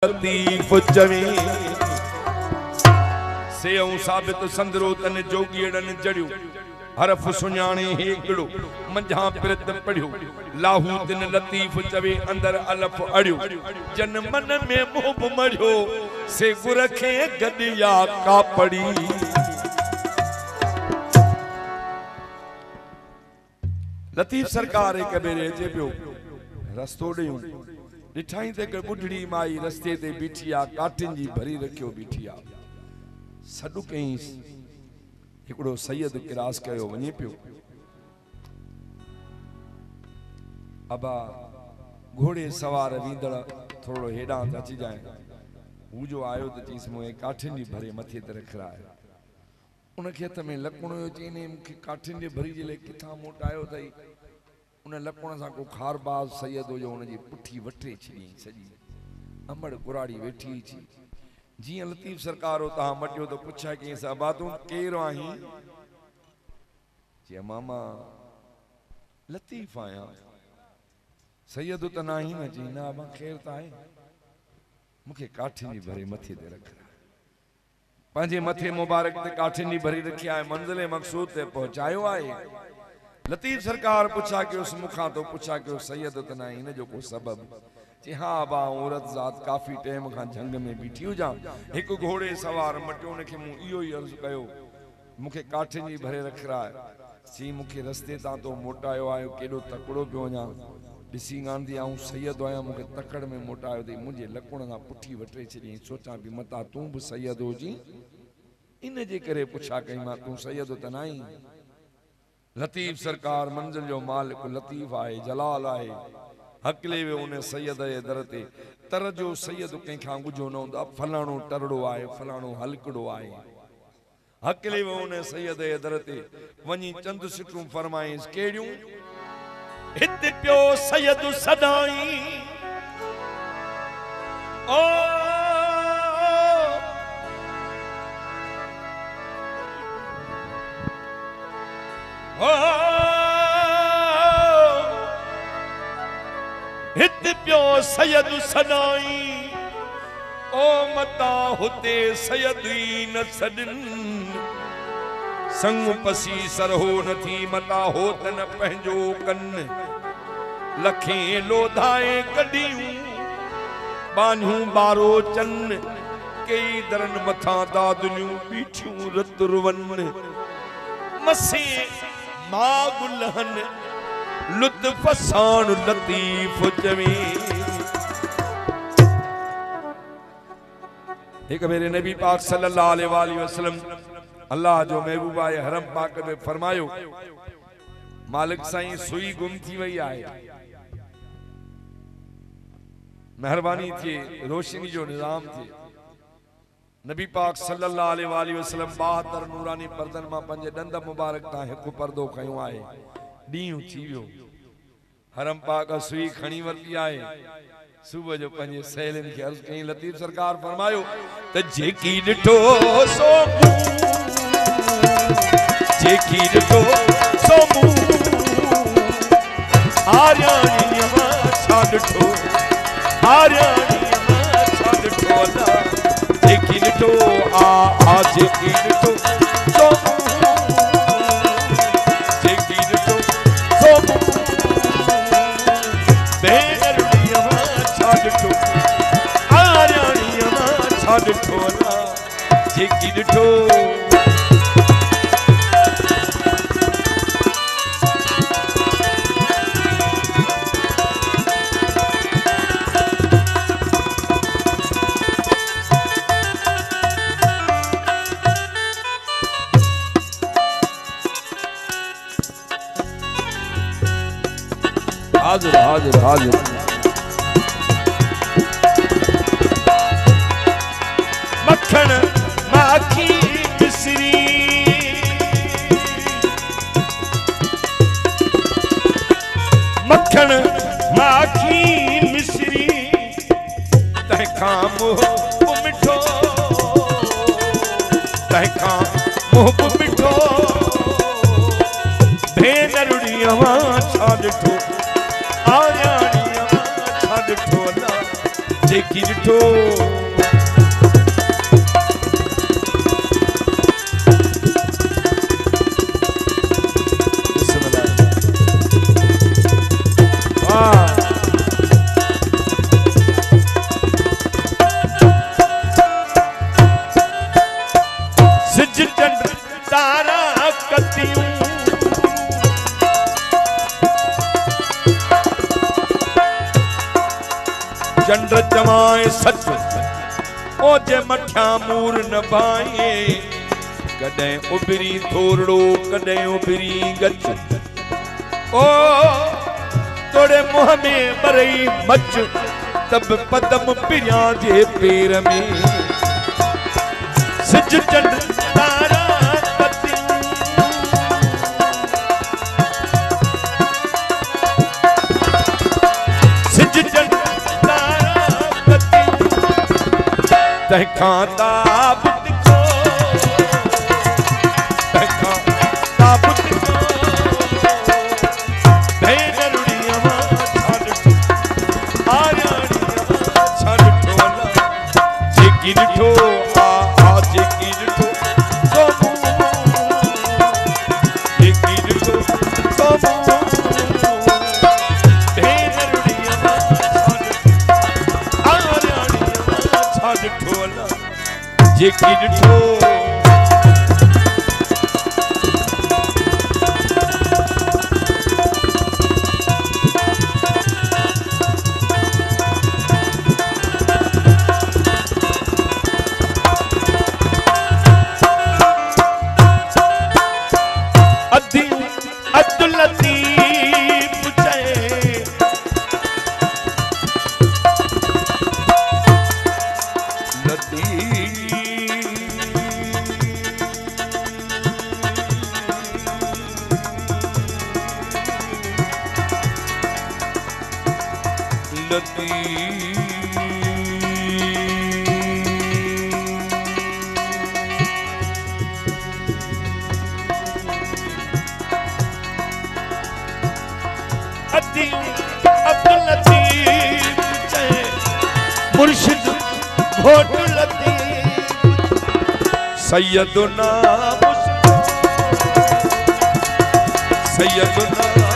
लतीफ चवी से साबित संदरो तन जोगीड़न जड़ियो हरफ सुञाणे हेकड़ो मंझा प्रित पढ़ियो लाहू दिन लतीफ चवे अंदर अलफ अड़ियो जन मन में मोह मड़ियो से गुर खे गदिया कापड़ी लतीफ सरकार एक बेरे जे पियो रस्तो ॾियूं ॾिठाई ते बुढ़ड़ी माई रस्ते ते बीठी आ काठिन जी भरी रखियो बीठी आ सॾु कई हिकड़ो सैयद क्रॉस कयो वञे पियो अबा घोड़े सवार वींदड़ थोड़ो हेॾां अची जाए हू जो आयो त चईस मुए काठिन जी भरे मथे ते रखराए उनखे हथ में लकणो चईने मूंखे काठिन जी भरी जे लाइ किथां मोटायो अथई उन लकण सां को खारबाज सैयद जो उन जी पुठी वटे छड़ी सजी अमड़ कुराड़ी वेठी छी जी लतीफ सरकार उता मटियो तो पुछा कि साबा तू केर आही जे मामा लतीफ आया सैयद त नाही न जी ना मां खैर त आहे मुखे काठिन जी भरे मथे ते रख पंहिंजे मथे मुबारक ते काठिन जी भरी रखी आहे मंजिल मकसूद ते पहुंचायो आहे लतीफ सरकार पुछा कि उस मुखा तो पुछा कि सैयद त ना इन जो को सबब जे हाँ बा औरत जात काफी टाइम का जंग में बीठी हुजा एक घोड़े सवार मटियो ने के मु इयो ही अर्ज कयो मुखे काठिन जी भरे रख रहा है सी मुखे रस्ते ता तो मोटायो आयो केडो तकड़ो पियो वञा ॾिसी गांधी आऊं सैयद आया मुखे तकड़ में मोटायो थी मुझे लकुण ना पुठी वटे छड़ी सोचा भी मता तू भी सैयद होजी इन जे करे पुछा कई मां तू सैयद त नाही लतीफ सरकार मंजिल जो मालिक लतीफ आए जलाल आए हकले वे उन सैयद ए दर ते तर जो सैयद कंखा गुजो न हुंदा फलाणो टरड़ो आए फलाणो हलकड़ो आए हकले वे उन सैयद ए दर ते वनी चंद सिटू फरमाइस केड़ियों हित पियो सैयद सदाई ओ हित पियो सैयद सदाई ओ मता होते सैयदी न सदन संग पसी सरहो नथी मता होत न पंहिंजो कन लखे लोधाए कढियूं बानियूं बारो चन कई दरन मथा दादनियूं बीठियूं रतुरवन मसे मागुलहन लुत्फ साण लतीफ चवी एक मेरे नबी पाक सल्लल्लाहु अलैहि वसल्लम अल्लाह जो महबूबा हरम पाक में फरमायो मालिक साईं सुई गुम थी वही आए मेहरबानी थी रोशनी जो निजाम थी नबी पाक सल्लल्लाहु अलैहि वसल्लम 72 नूरानी पर्दन मां पंज दंद मुबारक ता एक पर्दो खयो आए ॾींहुं थी वियो हरम पाक सुई खणी वरती आए सुबह जो पंजे सहेलिन के अर्ज कई लतीफ सरकार फरमायो त जेकी ॾिठो सो जेकी ॾिठो सो आर्यानी मां छा ॾिठो आर्यानी मां छा ॾिठो जेकी ॾिठो आ जेकी ॾिठो सो जेकी ॾिठो सो भेनरुड़ीअ मां छा ॾिठो आर्याणीअ मां छा ॾिठो जेकी ॾिठो हाजिर हाजिर हाजिर मक्खन माखी मिश्री मक्खन माखी मिश्री तंहिंखां मुंह मिठो तंहिंखां मुंह मिठो भेनरुड़ीअ मां छा ॾिठो आर्याणीअ मां छा ॾिठो जेकी ॾिठो सिज चंड तारा कतियूं चंड चवाए सच ओ जे मठा मूर न भाए कॾहिं उबरी थोरड़ो कॾहिं उबरी गच ओ तोड़े मुंह में बरई मच तब पदम पिरिया जे पेर में सिज चंड तारा कतियूं सिज चंड तैखां ताबुत को तैखां ताबुत को भेनरुड़िया छाड़ आयाड़िया छाड़ ठोला जेकी ॾिठो आ जेकी ॾिठो सोमू जेकी ॾिठो सोमू भेनरुड़िया छाड़ ठोला जेकी ॾिठो अब्दुल लतीफ चए अब्दुल लतीफ चए मुर्शिद घोट लतीफ सैयदुना सैयदुना